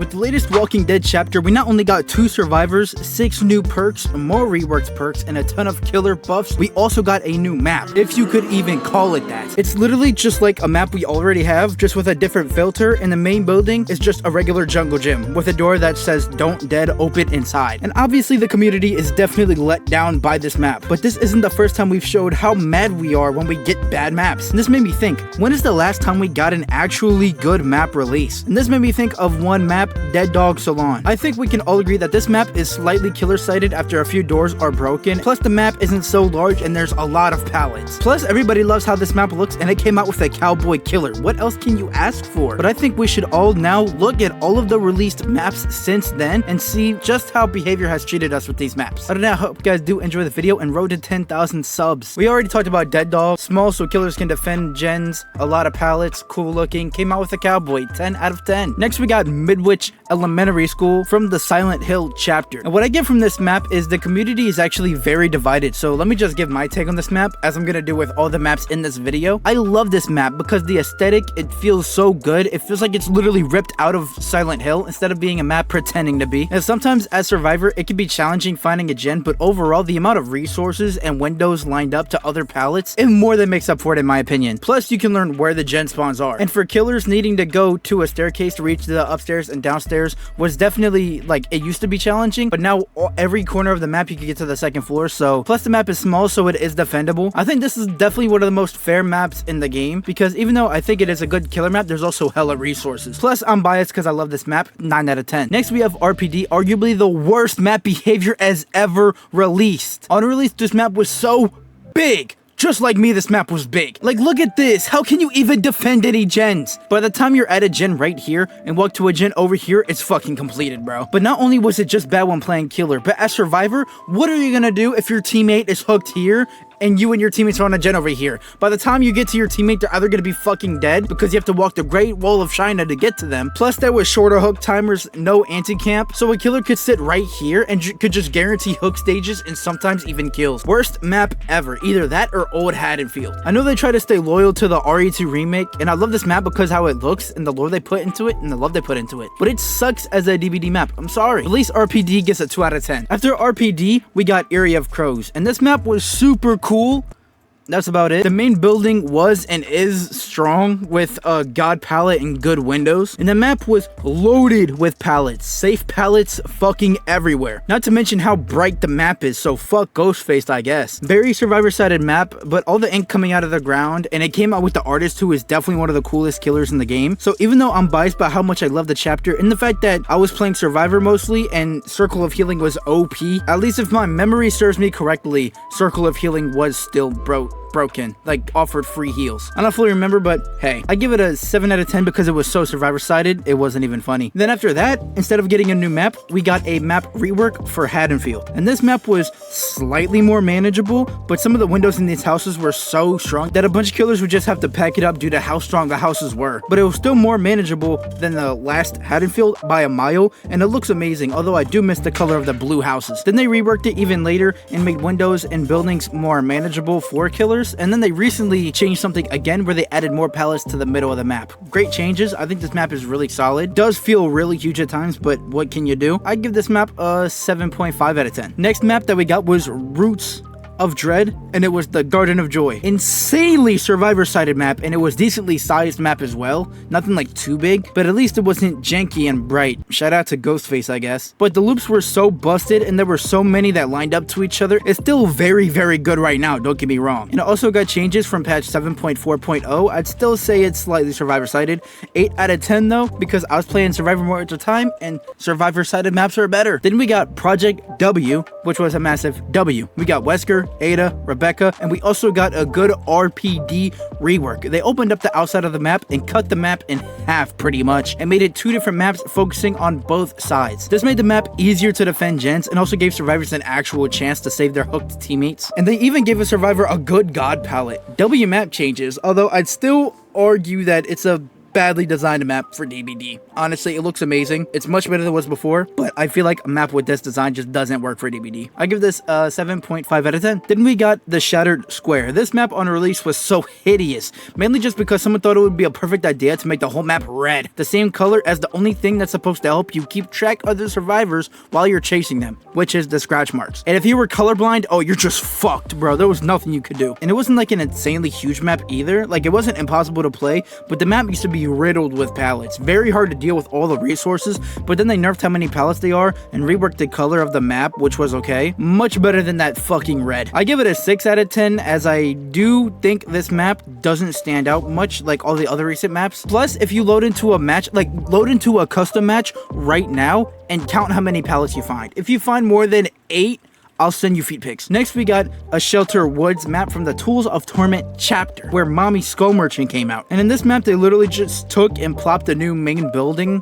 With the latest Walking Dead chapter, we not only got 2 survivors, 6 new perks, more reworked perks, and a ton of killer buffs, we also got a new map, if you could even call it that. It's literally just like a map we already have, just with a different filter, and the main building is just a regular jungle gym, with a door that says "Don't Dead Open Inside." And obviously the community is definitely let down by this map, but this isn't the first time we've showed how mad we are when we get bad maps. And this made me think, when is the last time we got an actually good map release? And this made me think of one map, Dead Dog Salon. I think we can all agree that this map is slightly killer sighted after a few doors are broken, plus the map isn't so large and there's a lot of pallets. Plus everybody loves how this map looks and it came out with a cowboy killer. What else can you ask for? But I think we should all now look at all of the released maps since then and see just how behavior has treated us with these maps. I don't know, I hope you guys do enjoy the video and road to 10,000 subs. We already talked about Dead Dog, small so killers can defend gens, a lot of pallets, cool looking, came out with a cowboy, 10 out of 10. Next we got Midwich Elementary School from the Silent Hill chapter. And what I get from this map is the community is actually very divided, so let me just give my take on this map as I'm gonna do with all the maps in this video. I love this map because the aesthetic, it feels so good. It feels like it's literally ripped out of Silent Hill instead of being a map pretending to be. And sometimes as Survivor, it can be challenging finding a gen, but overall the amount of resources and windows lined up to other pallets, it more than makes up for it in my opinion. Plus you can learn where the gen spawns are. And for killers needing to go to a staircase to reach the upstairs and downstairs was definitely, like, it used to be challenging, but now every corner of the map you can get to the second floor. So plus the map is small, so it is defendable. I think this is definitely one of the most fair maps in the game, because even though I think it is a good killer map, there's also hella resources. Plus I'm biased because I love this map, 9 out of 10. Next we have RPD, arguably the worst map behavior as ever released. On release, this map was so big. Just like me, this map was big. Like, look at this. How can you even defend any gens? By the time you're at a gen right here and walk to a gen over here, it's fucking completed, bro. But not only was it just bad when playing killer, but as Survivor, what are you gonna do if your teammate is hooked here and you and your teammates are on a gen over here? By the time you get to your teammate, they're either gonna be fucking dead because you have to walk the Great Wall of China to get to them. Plus there was shorter hook timers, no anti-camp, so a killer could sit right here and could just guarantee hook stages and sometimes even kills. Worst map ever, either that or old Haddonfield. I know they try to stay loyal to the RE2 remake, and I love this map because how it looks and the lore they put into it and the love they put into it, but it sucks as a DVD map. I'm sorry. At least RPD gets a 2 out of 10. After RPD, we got Eyrie of Crows, and this map was super cool. That's about it. The main building was and is strong with a god pallet and good windows. And the map was loaded with pallets. Safe pallets fucking everywhere. Not to mention how bright the map is, so fuck Ghostface, I guess. Very survivor-sided map, but all the ink coming out of the ground, and it came out with the artist who is definitely one of the coolest killers in the game. So even though I'm biased by how much I love the chapter and the fact that I was playing Survivor mostly and Circle of Healing was OP, at least if my memory serves me correctly, Circle of Healing was still broken, like offered free heals. I don't fully remember, but hey, I give it a 7 out of 10 because it was so survivor-sided, it wasn't even funny. Then after that, instead of getting a new map, we got a map rework for Haddonfield. And this map was slightly more manageable, but some of the windows in these houses were so strong that a bunch of killers would just have to pack it up due to how strong the houses were. But it was still more manageable than the last Haddonfield by a mile, and it looks amazing, although I do miss the color of the blue houses. Then they reworked it even later and made windows and buildings more manageable for killers. And then they recently changed something again where they added more pallets to the middle of the map. Great changes. I think this map is really solid. Does feel really huge at times, but what can you do? I'd give this map a 7.5 out of 10. Next map that we got was Roots of Dread, and it was the Garden of Joy. Insanely survivor-sided map, and it was decently sized map as well. Nothing like too big, but at least it wasn't janky and bright. Shout out to Ghostface, I guess. But the loops were so busted, and there were so many that lined up to each other. It's still very, very good right now, don't get me wrong. And it also got changes from patch 7.4.0. I'd still say it's slightly survivor-sided. 8 out of 10 though, because I was playing Survivor more at the time, and survivor-sided maps are better. Then we got Project W, which was a massive W. We got Wesker, Ada, Rebecca, and we also got a good RPD rework. They opened up the outside of the map and cut the map in half pretty much and made it 2 different maps focusing on both sides. This made the map easier to defend gens and also gave survivors an actual chance to save their hooked teammates. And they even gave a survivor a good god palette. W map changes, although I'd still argue that it's a badly designed map for DBD. Honestly, it looks amazing. It's much better than it was before, but I feel like a map with this design just doesn't work for DBD. I give this a 7.5 out of 10. Then we got the Shattered Square. This map on release was so hideous, mainly just because someone thought it would be a perfect idea to make the whole map red, the same color as the only thing that's supposed to help you keep track of the survivors while you're chasing them, which is the scratch marks. And if you were colorblind, oh, you're just fucked, bro. There was nothing you could do. And it wasn't like an insanely huge map either. Like, it wasn't impossible to play, but the map used to be riddled with pallets. Very hard to deal with all the resources, but then they nerfed how many pallets they are and reworked the color of the map, which was okay. Much better than that fucking red. I give it a 6 out of 10, as I do think this map doesn't stand out much like all the other recent maps. Plus, if you load into a match, like load into a custom match right now and count how many pallets you find. If you find more than 8, I'll send you feet pics. Next, we got a Shelter Woods map from the Tools of Torment chapter, where Mommy Skull Merchant came out. And in this map, they literally just took and plopped a new main building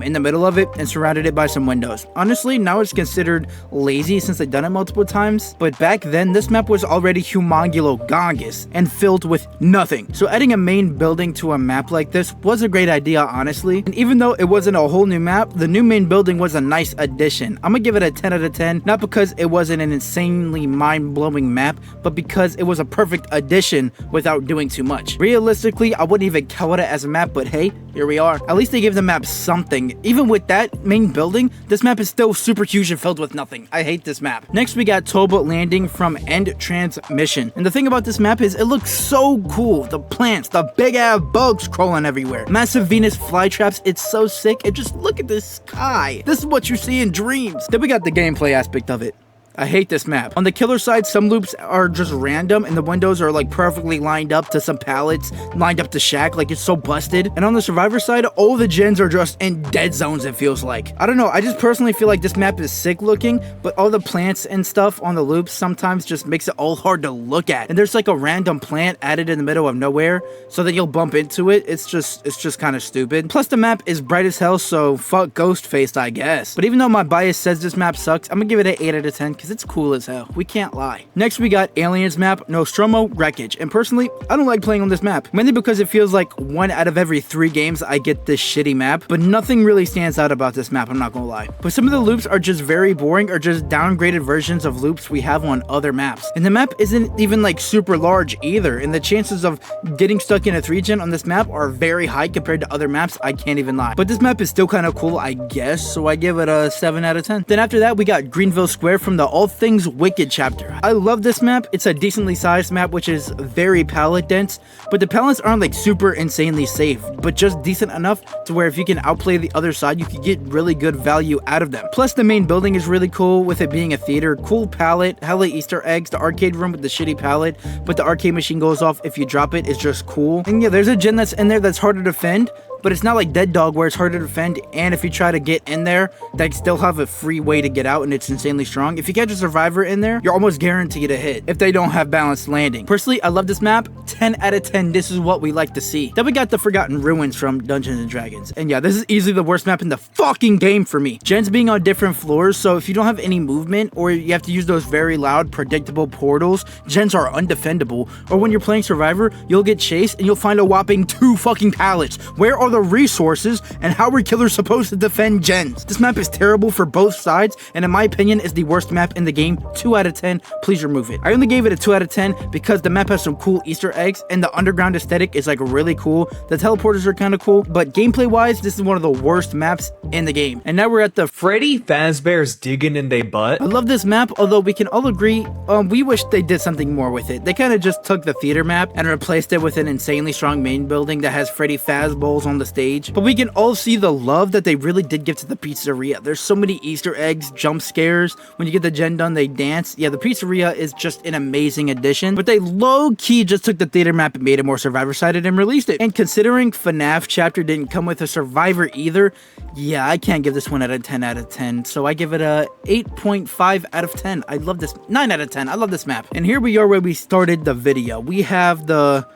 in the middle of it and surrounded it by some windows. Honestly, now it's considered lazy since they've done it multiple times, but back then, this map was already humongous and filled with nothing. So adding a main building to a map like this was a great idea, honestly. And even though it wasn't a whole new map, the new main building was a nice addition. I'm gonna give it a 10 out of 10, not because it wasn't an insanely mind-blowing map, but because it was a perfect addition without doing too much. Realistically, I wouldn't even count it as a map, but hey, here we are. At least they gave the map something. Even with that main building, this map is still super huge and filled with nothing. I hate this map. Next, we got Toba Landing from End Transmission. And the thing about this map is it looks so cool. The plants, the big ass bugs crawling everywhere. Massive Venus flytraps. It's so sick. And just look at this sky. This is what you see in dreams. Then we got the gameplay aspect of it. I hate this map. On the killer side, some loops are just random and the windows are like perfectly lined up to some pallets, lined up to shack, like it's so busted. And on the survivor side, all the gens are just in dead zones, it feels like. I don't know, I just personally feel like this map is sick looking, but all the plants and stuff on the loops sometimes just makes it all hard to look at. And there's like a random plant added in the middle of nowhere, so that you'll bump into it. It's just kind of stupid. Plus the map is bright as hell, so fuck Ghostface, I guess. But even though my bias says this map sucks, I'm gonna give it an 8 out of 10. Because it's cool as hell. We can't lie. Next, we got Aliens map, Nostromo Wreckage. And personally, I don't like playing on this map. Mainly because it feels like 1 out of every 3 games I get this shitty map. But nothing really stands out about this map, I'm not gonna lie. But some of the loops are just very boring or just downgraded versions of loops we have on other maps. And the map isn't even like super large either. And the chances of getting stuck in a 3-gen on this map are very high compared to other maps, I can't even lie. But this map is still kind of cool, I guess. So I give it a 7 out of 10. Then after that, we got Greenville Square from the All Things Wicked chapter. I love this map. It's a decently sized map, which is very pallet dense, but the pallets aren't like super insanely safe, but just decent enough to where if you can outplay the other side, you can get really good value out of them. Plus the main building is really cool with it being a theater. Cool pallet, hella Easter eggs, the arcade room with the shitty pallet, but the arcade machine goes off if you drop it. It's just cool. And yeah, there's a gen that's in there that's harder to defend, but it's not like Dead Dog where it's harder to defend, and if you try to get in there, they still have a free way to get out and it's insanely strong. If you catch a survivor in there, you're almost guaranteed a hit if they don't have balanced landing. Personally, I love this map. 10 out of 10, this is what we like to see. Then we got the Forgotten Ruins from Dungeons and Dragons. And yeah, this is easily the worst map in the fucking game for me. Gens being on different floors, so if you don't have any movement or you have to use those very loud, predictable portals, gens are undefendable. Or when you're playing Survivor, you'll get chased and you'll find a whopping 2 fucking pallets. Where are the resources and how are killers supposed to defend gens? This map is terrible for both sides and in my opinion is the worst map in the game. 2 out of 10, please remove it. I only gave it a 2 out of 10 because the map has some cool Easter eggs and the underground aesthetic is like really cool. The teleporters are kind of cool, but gameplay wise, this is one of the worst maps in the game. And now we're at the Freddy Fazbear's digging in they butt. I love this map, although we can all agree, we wish they did something more with it. They kind of just took the theater map and replaced it with an insanely strong main building that has Freddy Fazballs on the stage. But we can all see the love that they really did give to the pizzeria. There's so many Easter eggs, jump scares. When you get the gen done, they dance. Yeah, the pizzeria is just an amazing addition. But they low-key just took the theater map and made it more survivor-sided and released it. And considering FNAF chapter didn't come with a survivor either, yeah, I can't give this one a 10 out of 10. So I give it a 8.5 out of 10. I love this. 9 out of 10. I love this map. And here we are where we started the video. We have the...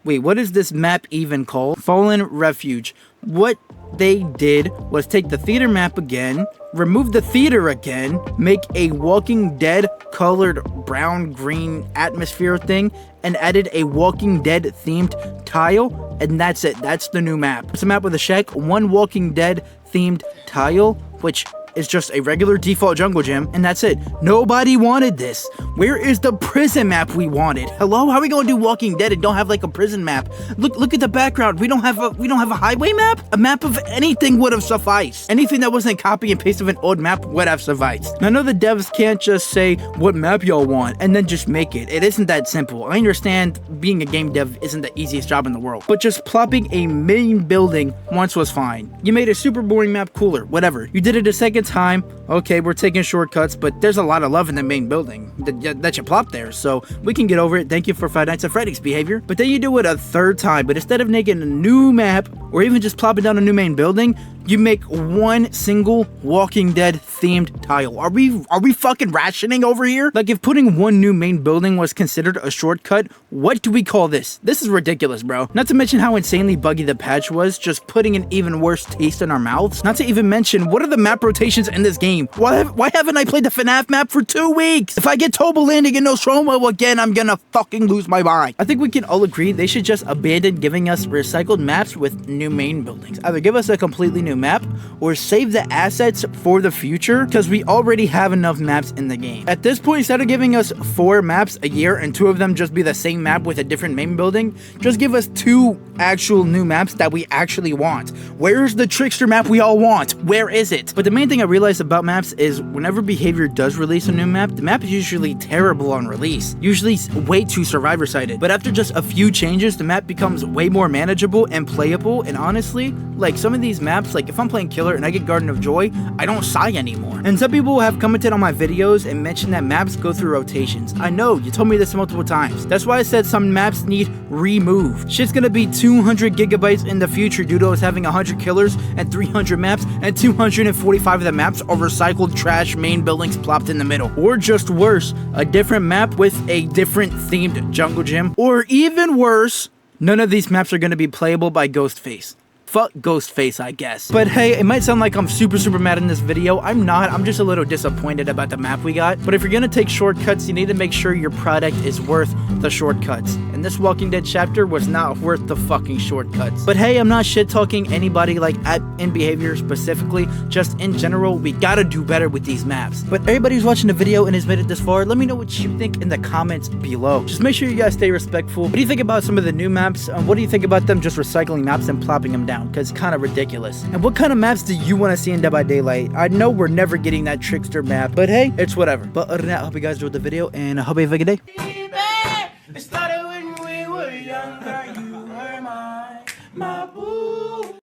Wait, what is this map even called? Fallen Refuge. what they did was take the theater map again, remove the theater again, make a Walking Dead colored brown green atmosphere thing, and added a Walking Dead themed tile, and that's it. That's the new map. It's a map with a shack, one Walking Dead themed tile, which is just a regular default jungle gym, and that's it. Nobody wanted this. Where is the prison map we wanted? Hello? How are we gonna do Walking Dead and don't have like a prison map? Look at the background. We don't have a highway map? A map of anything would have sufficed. Anything that wasn't copy and paste of an old map would have sufficed. Now, I know the devs can't just say what map y'all want and then just make it. It isn't that simple. I understand being a game dev isn't the easiest job in the world, but just plopping a main building once was fine. You made a super boring map cooler, whatever. You did it a second time, okay, we're taking shortcuts, but there's a lot of love in the main building that you plop there, so we can get over it. Thank you for Five Nights at Freddy's behavior. But then you do it a third time, but instead of making a new map or even just plopping down a new main building, you make one single Walking Dead themed tile. Are we fucking rationing over here? Like, if putting one new main building was considered a shortcut, what do we call this? This is ridiculous, bro. Not to mention how insanely buggy the patch was, just putting an even worse taste in our mouths. Not to even mention, what are the map rotations in this game? Why haven't I played the FNAF map for 2 weeks? If I get Toba Landing in Nostromo again, I'm gonna fucking lose my mind. I think we can all agree they should just abandon giving us recycled maps with new main buildings. Either give us a completely new map or save the assets for the future, because we already have enough maps in the game. At this point, instead of giving us 4 maps a year and 2 of them just be the same map with a different main building, just give us 2 actual new maps that we actually want. Where's the trickster map we all want? Where is it? But the main thing I realized about maps is whenever Behavior does release a new map, the map is usually terrible on release, usually way too survivor sided. But after just a few changes, the map becomes way more manageable and playable. And honestly, like, some of these maps, like if I'm playing Killer and I get Garden of Joy, I don't sigh anymore. And some people have commented on my videos and mentioned that maps go through rotations. I know, you told me this multiple times. That's why I said some maps need removed. Shit's gonna be 200 gigabytes in the future due to us having 100 killers and 300 maps, and 245 of the maps are recycled trash main buildings plopped in the middle. Or just worse, a different map with a different themed jungle gym. Or even worse, none of these maps are gonna be playable by Ghostface. Fuck Ghostface, I guess. But hey, it might sound like I'm super mad in this video. I'm not. I'm just a little disappointed about the map we got. But if you're gonna take shortcuts, you need to make sure your product is worth the shortcuts. And this Walking Dead chapter was not worth the fucking shortcuts. But hey, I'm not shit talking anybody like in Behavior specifically. Just in general, we gotta do better with these maps. But everybody who's watching the video and has made it this far, let me know what you think in the comments below. Just make sure you guys stay respectful. What do you think about some of the new maps? What do you think about them just recycling maps and plopping them down? Because it's kind of ridiculous. And what kind of maps do you want to see in Dead by Daylight? I know we're never getting that trickster map, but hey, it's whatever. But other than that, I hope you guys enjoyed the video, and I hope you have a good day. It started when we were younger.